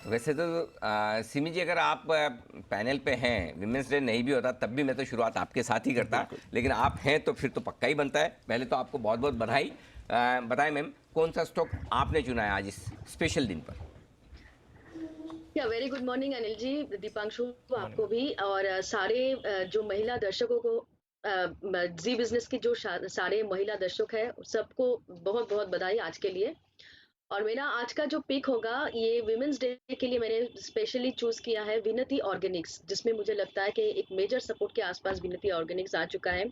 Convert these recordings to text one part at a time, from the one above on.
वैसे तो सिमी जी, अगर आप पैनल पे हैं, विमेंस डे नहीं भी होता तब भी मैं तो शुरुआत आपके साथ ही करता, लेकिन आप हैं तो फिर तो पक्का ही बनता है। पहले तो आपको बहुत बहुत बधाई। बताएं मैम, कौन सा स्टॉक आपने चुना है आज इस स्पेशल दिन पर? या very good morning Anil ji, Deepanshu, morning आपको मैम। भी और सारे जो महिला दर्शकों को, जी बिजनेस की जो सारे महिला दर्शक है सबको बहुत बहुत बधाई आज के लिए। और मेरा आज का जो पिक होगा ये विमेंस डे के लिए मैंने स्पेशली चूज किया है विनती ऑर्गेनिक्स, जिसमें मुझे लगता है कि एक मेजर सपोर्ट के आसपास विनती ऑर्गेनिक्स आ चुका है।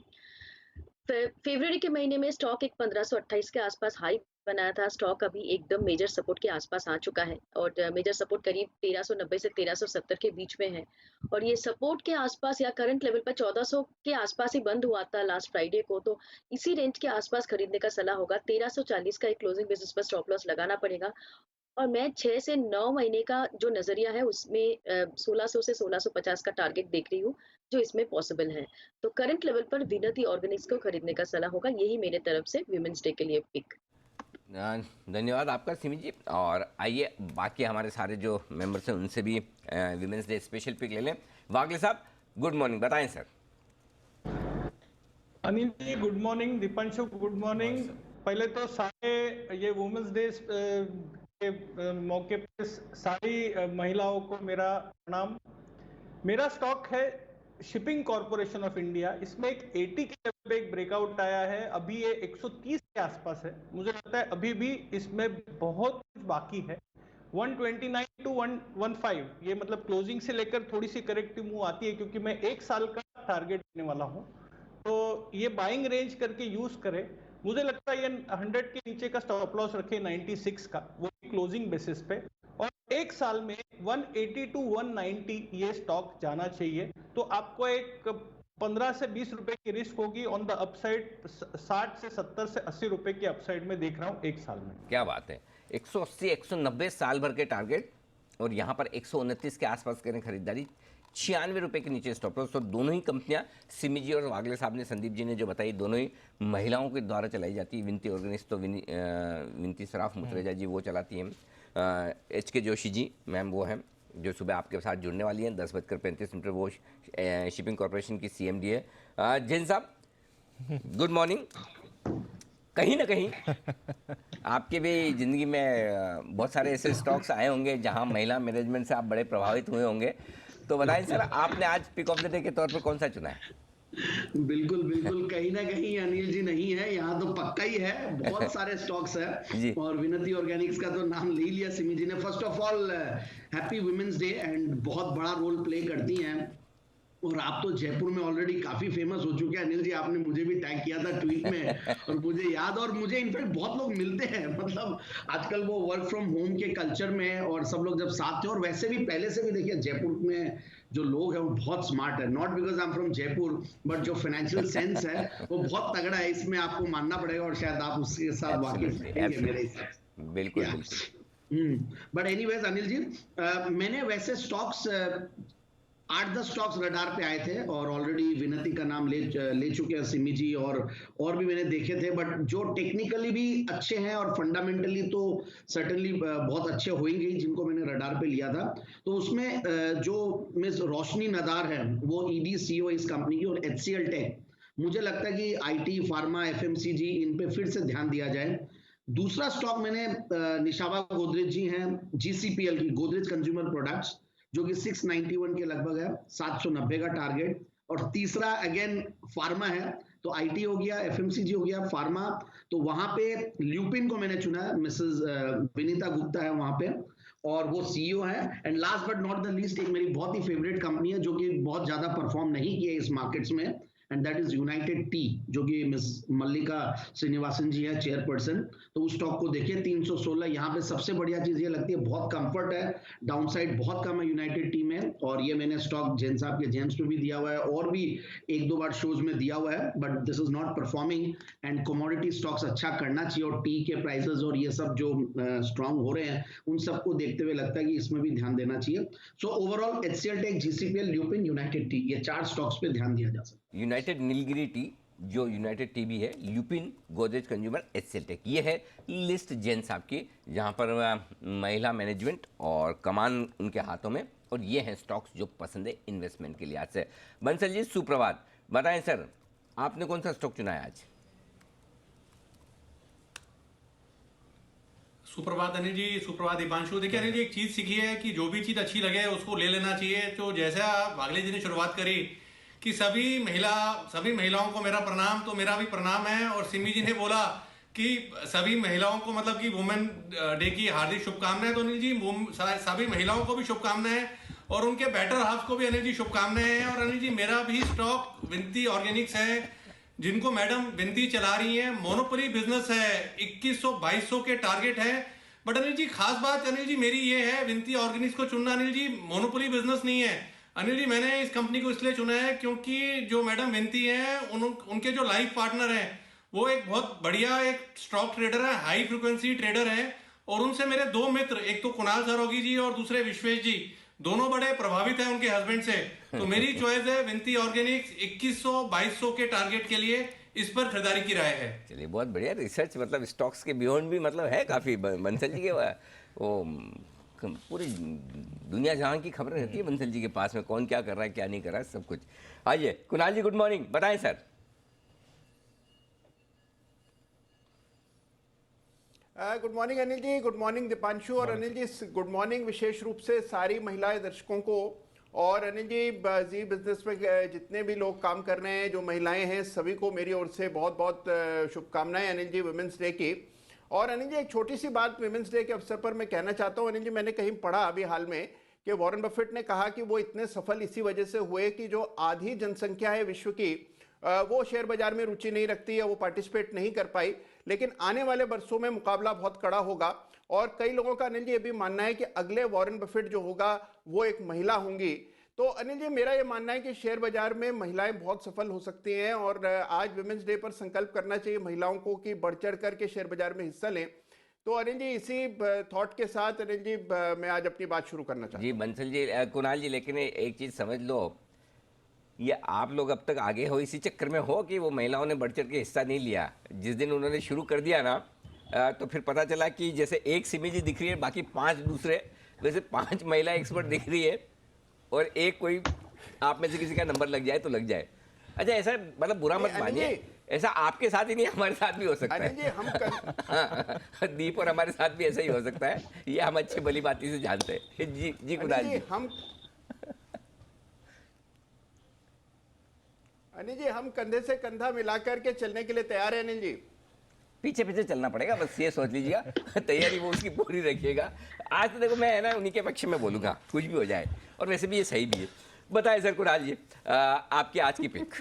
फरवरी के महीने में स्टॉक एक 1528 के आसपास हाई बनाया था। स्टॉक अभी एकदम मेजर सपोर्ट के आसपास आ चुका है और मेजर सपोर्ट करीब 1390 से 1370 के बीच में है। और ये सपोर्ट के आसपास या करंट लेवल पर 1400 के आसपास ही बंद हुआ था लास्ट फ्राइडे को, तो इसी रेंज के आसपास खरीदने का सलाह होगा। 1340 का एक क्लोजिंग बेसिस पर स्टॉप लॉस लगाना पड़ेगा। और मैं 6 से 9 महीने का जो नज़रिया है उसमें 1600 से 1650 का टारगेट देख रही हूँ, जो इसमें पॉसिबल है। तो करंट लेवल पर विनती ऑर्गेनिक्स को खरीदने का सलाह होगा। यही मेरे तरफ से विमेंस डे के लिए पिक। धन्यवाद आपका सिमी जी। और आइए बाकी हमारे सारे जो मेंबर्स हैं उनसे भी विमेंस डे स्पेशल पिक ले लें। वागले साहब, गुड मॉर्निंग, बताएं sir. Anil ji good morning, Deepanshu good morning. पहले तो सारे ये वुमेन्स डे के मौके पे सारी महिलाओं को मेरा प्रणाम। मेरा स्टॉक है शिपिंग कॉरपोरेशन ऑफ इंडिया। इसमें एक 80 के लेवल पे एक ब्रेकआउट आया है, अभी ये 130 के आसपास है। मुझे लगता है अभी भी इसमें बहुत कुछ बाकी है। 129 टू 115 ये मतलब क्लोजिंग से लेकर थोड़ी सी करेक्टिव मूव आती है, क्योंकि मैं एक साल का टारगेट देने वाला हूँ, तो ये बाइंग रेंज करके यूज करें। मुझे लगता है ये 100 के नीचे का स्टॉप लॉस रखे 96 का, वो क्लोजिंग बेसिस पे। और एक साल में 180 टू 190 ये स्टॉक जाना चाहिए। तो आपको एक 15 से 20 रुपए की रिस्क होगी ऑन द अपसाइड। 60 से 70 से 80 रुपए की अपसाइड में देख रहा हूँ एक साल में। क्या बात है, 180 190 साल भर के टारगेट, और यहाँ पर 129 के आसपास करें खरीदारी, 96 रुपये के नीचे स्टॉप लॉस। तो दोनों ही कंपनियाँ, सिमी जी और वागले साहब ने, संदीप जी ने जो बताई, दोनों ही महिलाओं के द्वारा चलाई जाती है। विनती ऑर्गेनिक्स तो विनती सराफ मुतरेजा जी वो चलाती हैं। एच के जोशी जी मैम वो हैं जो सुबह आपके साथ जुड़ने वाली हैं 10:35, वो शिपिंग कॉरपोरेशन की CMD है। जैन साहब, गुड मॉर्निंग। कहीं ना कहीं आपके भी ज़िंदगी में बहुत सारे ऐसे स्टॉक्स आए होंगे जहां महिला मैनेजमेंट से आप बड़े प्रभावित हुए होंगे। तो बताएं सर, आपने आज पिक ऑफ द डे के तौर पर कौन सा चुना है? बिल्कुल बिल्कुल, कहीं ना कहीं अनिल जी नहीं है, यहाँ तो पक्का ही है। बहुत सारे स्टॉक्स है जी और विनती ऑर्गेनिक्स का तो नाम ले लिया सिमी जी ने। First of all happy women's day, and बहुत बड़ा रोल प्ले करती हैं। और आप तो जयपुर में ऑलरेडी काफी फेमस हो चुके हैं अनिल जी, आपने मुझे भी टैग किया था ट्वीट में और मुझे याद, और मुझे इनफैक्ट बहुत लोग मिलते हैं, मतलब आजकल वो वर्क फ्रॉम होम के कल्चर में और सब लोग जब साथ थे। और वैसे भी पहले से भी देखिए जयपुर में जो लोग हैं वो बहुत स्मार्ट है। Not because I am from Jaipur, but जो फाइनेंशियल सेंस है वो बहुत तगड़ा है, इसमें आपको मानना पड़ेगा और शायद आप उसके साथ वाकिफ रहेंगे मेरे हिसाब से। बिल्कुल बिल्कुल। बट एनीवेज अनिल जी, मैंने वैसे स्टॉक्स 8-10 स्टॉक्स रडार पे आए थे और ऑलरेडी विनती का नाम ले चुके हैं सिमी जी, और भी मैंने देखे थे। बट जो टेक्निकली भी अच्छे हैं और फंडामेंटली तो सर्टेनली बहुत अच्छे होंगे जिनको मैंने रडार पे लिया था। तो उसमें जो मिस रोशनी नदार है वो ED CEO इस कंपनी की, और HCL टेक, मुझे लगता है कि IT फार्मा FMCG इन पे फिर से ध्यान दिया जाए। दूसरा स्टॉक मैंने निशावा गोदरेज जी हैं, GCPL की, गोदरेज कंज्यूमर प्रोडक्ट्स, जो कि 691 के लगभग है, 790 का टारगेट। और तीसरा अगेन फार्मा है, तो IT हो गया, FMCG हो गया, फार्मा। तो वहां पे ल्यूपिन को मैंने चुना है, मिसेस विनीता गुप्ता है वहां पे और वो CEO है। And last but not the least, एक मेरी बहुत ही फेवरेट कंपनी है जो कि बहुत ज्यादा परफॉर्म नहीं की है इस मार्केट्स में, and that is United T, जो कि मिस मल्लिका श्रीनिवासन जी है चेयरपर्सन। तो उस स्टॉक को देखिए 316। यहाँ पे सबसे बढ़िया चीज ये लगती है, बहुत कंफर्ट है, डाउनसाइड बहुत कम है यूनाइटेड टी में। और ये मैंने स्टॉक जैन साहब के जेम्स में भी दिया हुआ है और भी 1-2 बार शोज में दिया हुआ है, but this is not performing. And commodity stocks अच्छा करना चाहिए, और टी के प्राइसेस और ये सब जो स्ट्रांग हो रहे हैं उन सबको देखते हुए लगता है कि इसमें भी ध्यान देना चाहिए। So overall HCL tech, GCPL, Lupin, United Tea, ये 4 स्टॉक्स पे ध्यान दिया जा सकता है। यूनाइटेड नीलगिरी टी जो यूनाइटेड टीवी है, ल्यूपिन, गोदरेज कंज्यूमर, एचसीएल, ये है लिस्ट जेंट्स आपकी, जहाँ पर महिला मैनेजमेंट और कमान उनके हाथों में, और ये हैं स्टॉक्स जो पसंद है इन्वेस्टमेंट के लिहाज से। बंसल जी सुप्रभात, बताएं सर आपने कौन सा स्टॉक चुना है आज? सुप्रभात अनिल जी, सुप्रभात दीपांशु। देखिए अनिल जी, एक चीज सीखी है कि जो भी चीज अच्छी लगे उसको ले लेना चाहिए। तो जैसा भागले जी ने शुरुआत करी कि सभी महिलाओं को मेरा प्रणाम, तो मेरा भी प्रणाम है। और सिमी जी ने बोला कि सभी महिलाओं को मतलब कि वुमेन डे की हार्दिक शुभकामनाएं। तो अनिल जी सभी महिलाओं को भी शुभकामनाएं और उनके बेटर हाफ को भी अनिल जी शुभकामनाएं हैं। और अनिल जी मेरा भी स्टॉक विनती ऑर्गेनिक्स है, जिनको मैडम विनती चला रही है। मोनोपोली बिजनेस है, 2100-2200 के टारगेट है। बट अनिल जी खास बात अनिल जी मेरी ये है, विनती ऑर्गेनिक्स को चुनना अनिल जी मोनोपोली बिजनेस नहीं है। अनिल जी मैंने इस कंपनी को इसलिए चुना है क्योंकि जो मैडम विनती है उनके जो लाइफ पार्टनर हैं वो एक बहुत बढ़िया एक स्टॉक ट्रेडर है, हाई फ्रिक्वेंसी ट्रेडर है। और उनसे मेरे दो मित्र, एक तो कुणाल सरोगी जी और दूसरे विश्वेश जी, दोनों बड़े प्रभावित हैं उनके हस्बैंड से। तो मेरी चॉइस है विनती ऑर्गेनिक्स, 2100-2200 के टारगेट के लिए इस पर खरीदारी की राय है। चलिए बहुत बढ़िया रिसर्च, मतलब स्टॉक्स के बियॉन्ड भी मतलब है काफ़ी। बंसल जी के वो पूरी दुनिया जहां की खबरें रहती है बंसल जी के पास में, कौन क्या कर रहा है क्या नहीं कर रहा है सब कुछ। आइए कुणाल जी, गुड मॉर्निंग, बताएं sir. Good morning Anil ji, good morning Deepanshu. और अनिल जी गुड मॉर्निंग विशेष रूप से सारी महिलाएं दर्शकों को। और अनिल जी जी बिजनेस में जितने भी लोग काम कर रहे हैं, जो महिलाएं हैं, सभी को मेरी ओर से बहुत बहुत शुभकामनाएं अनिल जी वुमेन्स डे की। और अनिल जी एक छोटी सी बात वुमेन्स डे के अवसर पर मैं कहना चाहता हूं। अनिल जी मैंने कहीं पढ़ा अभी हाल में कि वॉरेन बफेट ने कहा कि वो इतने सफल इसी वजह से हुए कि जो आधी जनसंख्या है विश्व की वो शेयर बाजार में रुचि नहीं रखती है, वो पार्टिसिपेट नहीं कर पाई। लेकिन आने वाले वर्षों में मुकाबला बहुत कड़ा होगा। और कई लोगों का अनिल जी ये भी मानना है कि अगले वॉरेन बफेट जो होगा वो एक महिला होंगी। तो अनिल जी मेरा ये मानना है कि शेयर बाजार में महिलाएं बहुत सफल हो सकती हैं। और आज वुमेन्स डे पर संकल्प करना चाहिए महिलाओं को कि बढ़ चढ़ करके शेयर बाजार में हिस्सा लें। तो अनिल जी इसी थॉट के साथ अनिल जी मैं आज अपनी बात शुरू करना चाहता हूं। जी बंसल जी, कुणाल जी, लेकिन एक चीज़ समझ लो, ये आप लोग अब तक आगे हो इसी चक्कर में हो कि वो महिलाओं ने बढ़ चढ़ के हिस्सा नहीं लिया। जिस दिन उन्होंने शुरू कर दिया ना, तो फिर पता चला कि जैसे एक सिमी जी दिख रही है, बाकी 5 दूसरे, वैसे 5 महिला एक्सपर्ट दिख रही है, और एक कोई आप में से किसी का नंबर लग जाए तो लग जाए। अच्छा, ऐसा मतलब बुरा मत मानिए, ऐसा आपके साथ ही नहीं हमारे साथ भी हो सकता है। जी हम दीप और हमारे साथ भी ऐसा ही हो सकता है, ये हम अच्छी भली बाती से जानते हैं। जी कुणाल जी। अनिल जी हम कंधे से कंधा मिलाकर के चलने के लिए तैयार है अनिल जी। पीछे पीछे चलना पड़ेगा, बस ये सोच लीजिएगा। तैयारी वो उसकी पूरी रखिएगा। आज तो देखो मैं है ना उन्हीं के पक्ष में बोलूँगा, कुछ भी हो जाए, और वैसे भी ये सही भी है। बताएं सर कुणाल जी, आपकी आज की पिक।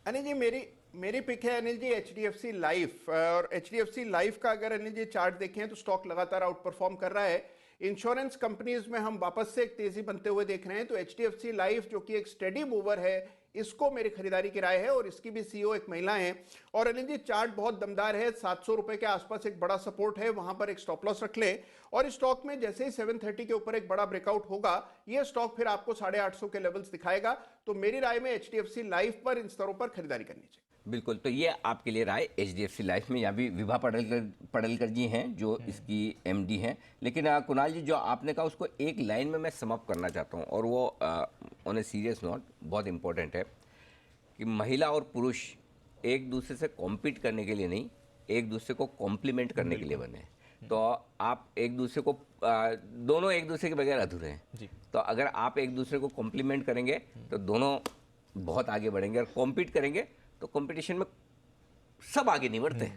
अनिल जी मेरी पिक है अनिल जी HDFC लाइफ। और HDFC लाइफ का अगर अनिल जी चार्ट देखें तो स्टॉक लगातार आउट परफॉर्म कर रहा है। इंश्योरेंस कंपनीज में हम वापस से एक तेजी बनते हुए देख रहे हैं। तो HDFC लाइफ जो कि एक स्टेडी मूवर है, इसको मेरी खरीदारी की राय है। और इसकी भी CEO एक महिला है। और अनिल जी चार्ट बहुत दमदार है, 700 रुपए के आसपास एक बड़ा सपोर्ट है, वहां पर एक स्टॉप लॉस रख लें। और इस स्टॉक में जैसे ही 730 के ऊपर एक बड़ा ब्रेकआउट होगा, ये स्टॉक फिर आपको 850 के लेवल्स दिखाएगा। तो मेरी राय में HDFC लाइफ पर इन स्तरों पर खरीदारी करनी चाहिए। बिल्कुल, तो ये आपके लिए राय HDFC लाइफ में। यहाँ भी विभा पडलकर जी हैं जो इसकी MD हैं। लेकिन कुणाल जी जो आपने कहा उसको एक लाइन में मैं समअप करना चाहता हूँ, और वो ऑन ए सीरियस नोट बहुत इंपॉर्टेंट है कि महिला और पुरुष एक दूसरे से कॉम्पीट करने के लिए नहीं, एक दूसरे को कॉम्प्लीमेंट करने के लिए बने। तो आप एक दूसरे को दोनों एक दूसरे के बगैर अधूरे हैं जी। तो अगर आप एक दूसरे को कॉम्प्लीमेंट करेंगे तो दोनों बहुत आगे बढ़ेंगे। और कॉम्पीट करेंगे तो कंपटीशन में सब आगे नहीं बढ़ते,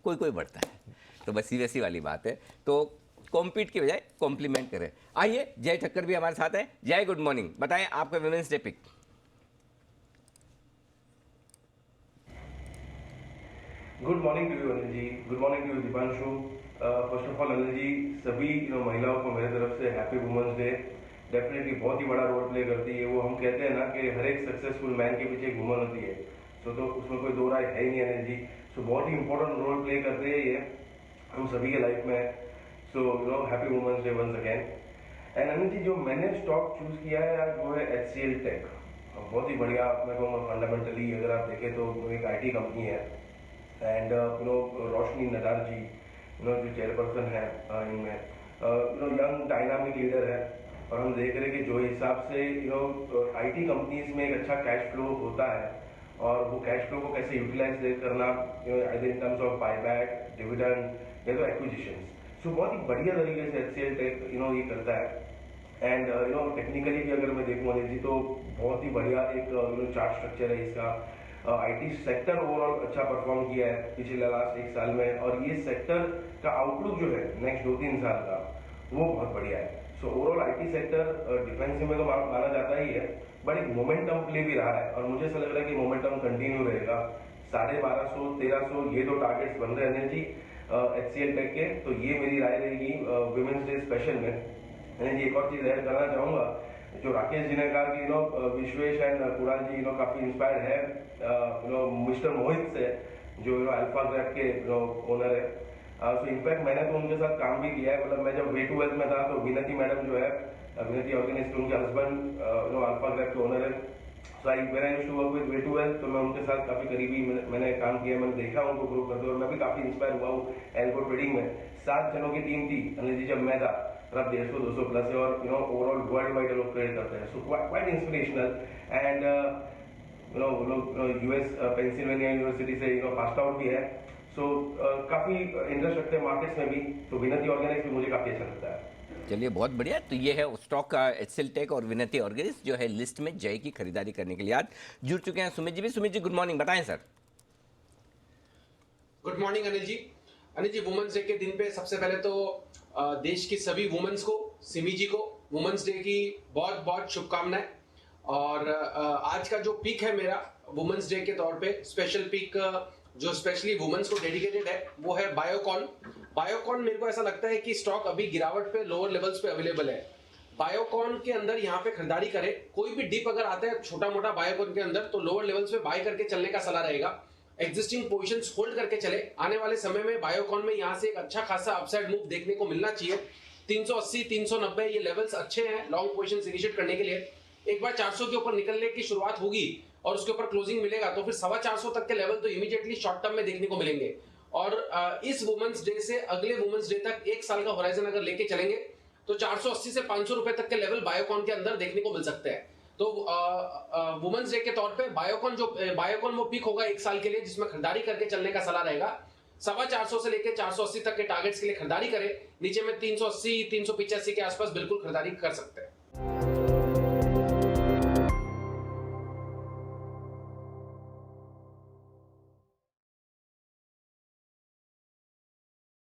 कोई बढ़ता है। तो बस वैसी वाली बात है। तो कॉम्पीट की बजाय कॉम्प्लीमेंट करें। आइए जय ठक्कर भी हमारे साथ है। जय, गुड मॉर्निंग, बताएं आपका women's day pic. Good morning to you Anil ji, good morning to you Deepanshu. First of all Anil ji सभी महिलाओं को मेरे तरफ से हैप्पी वुमेन्स डे। डेफिनेटली बहुत ही बड़ा रोल प्ले करती है। वो हम कहते हैं ना कि हर एक सक्सेसफुल मैन के पीछे एक वुमन होती है। तो उसमें कोई दो राय है ही नहीं अनिल जी। सो बहुत ही इंपॉर्टेंट रोल प्ले करते हैं ये हम सभी के लाइफ में। So happy women's day once again. And Anil ji, जो मैंने स्टॉक चूज किया है आज वो है HCL टेक। बहुत ही बढ़िया, मैं कहूँगा फंडामेंटली अगर आप देखें तो एक IT कंपनी है। एंड रोशनी नडार जी जो चेयरपर्सन है इनमें, यंग डायनामिक लीडर है। और हम देख रहे हैं कि जो हिसाब से IT कंपनीज में एक अच्छा कैश फ्लो होता है और वो कैश फ्लो को कैसे यूटिलाइज करना either in terms of buyback, dividend या तो एक्विजिशंस, सो बहुत ही बढ़िया तरीके से HCL टेक ये करता है। एंड टेक्निकली भी अगर मैं देखूँ अनिल जी तो बहुत ही बढ़िया एक चार्ट स्ट्रक्चर है इसका। IT सेक्टर ओवरऑल अच्छा परफॉर्म किया है पिछले लास्ट 1 साल में, और ये सेक्टर का आउटलुक जो है नेक्स्ट 2-3 साल का वो बहुत बढ़िया है। So overall IT sector defensive में तो माना जाता ही है, बट एक मोमेंटम प्ले भी रहा है और मुझे ऐसा लग रहा है कि मोमेंटम कंटिन्यू रहेगा। 1250-1300 ये 2 टारगेट्स बन रहे हैं जी HCL टेक के, तो ये मेरी राय रहेगी विमेंस डे स्पेशल में। जी एक और चीज ऐड करना चाहूंगा, जो राकेश जी ने कहा कि विश्वेश एंड कुणाल जी काफी इंस्पायर्ड है मिस्टर मोहित से, जो अल्फा ग्रैप के ओनर है। सो इनफैक्ट मैंने तो उनके साथ काम भी किया है। मतलब मैं जब वे टू वेल्थ में था तो विनती मैडम जो है, विनती ऑर्गेनाइज, उनके हस्बैंड अल्फा ग्रैप के ओनर है। So I when I used to work with way to wealth, तो मैं उनके साथ काफी करीबी मैंने काम किया, मैंने देखा उनको ग्रो करते और मैं भी काफी इंस्पायर हुआ हूँ एल्गो ट्रेडिंग में। 7 जनों की टीम थी अनिल जी जब मैं था, अब 150-200 प्लस है और ओवरऑल वर्ल्ड वाइड लोग ट्रेड करते हैं। So quite inspirational. And US Pennsylvania university से पास आउट भी है। सो काफी इंटरेस्ट रखते हैं मार्केट्स में भी, तो विनती ऑर्गेनाइज भी मुझे काफी अच्छा लगता है। चलिए बहुत बढ़िया। तो ये है स्टॉक का HCL टेक और विनती ऑर्गेनिक्स जो है लिस्ट में जय की खरीदारी करने के लिए आज जुड़ चुके हैं सुमित जी भी। सुमित जी गुड मॉर्निंग, बताएं sir. Good morning Anil ji. Anil ji, women's day के दिन पे सबसे पहले तो देश की सभी वुमेन्स को, सिमी जी को वुमेन्स डे की बहुत बहुत शुभकामनाएं। और आज का जो पिक है मेरा वुमेन्स डे के तौर पे, स्पेशल पिक जो स्पेशली वुमेन्स को डेडिकेटेड है, वो है बायोकॉन। बायोकॉन मेरे को ऐसा लगता है कि स्टॉक अभी गिरावट पे लोअर लेवल्स पे अवेलेबल है। बायोकॉन के अंदर यहाँ पे खरीदारी करे, कोई भी डिप अगर आता है छोटा मोटा बायोकॉन के अंदर तो लोअर लेवल्स पे बाय करके चलने का सलाह रहेगा। एग्जिस्टिंग पोजीशंस होल्ड करके चले। आने वाले समय में बायोकॉन में यहाँ से एक अच्छा खासा अपसाइड मूव देखने को मिलना चाहिए। 380-390 ये लेवल्स अच्छे हैं लॉन्ग पोजीशंस इनिशिएट करने के लिए। एक बार 400 के ऊपर निकलने की शुरुआत होगी और उसके ऊपर क्लोजिंग मिलेगा तो फिर 450 तक के लेवल तो इमीडिएटली शॉर्ट टर्म में देखने को मिलेंगे। और इस वुमेन्स डे से अगले वुमेन्स डे तक 1 साल का होराइजन अगर लेके चलेंगे तो 480 से 500 रुपए तक के लेवल बायोकॉन के अंदर देखने को मिल सकते हैं। तो वुमेन्स डे के तौर पे बायोकॉन वो पिक होगा 1 साल के लिए, जिसमें खरीदारी करके चलने का सलाह रहेगा। 450 से लेकर 480 तक के टारगेट्स के लिए खरीदारी करें। नीचे में 380-385 के आसपास बिल्कुल खरीदारी कर सकते हैं।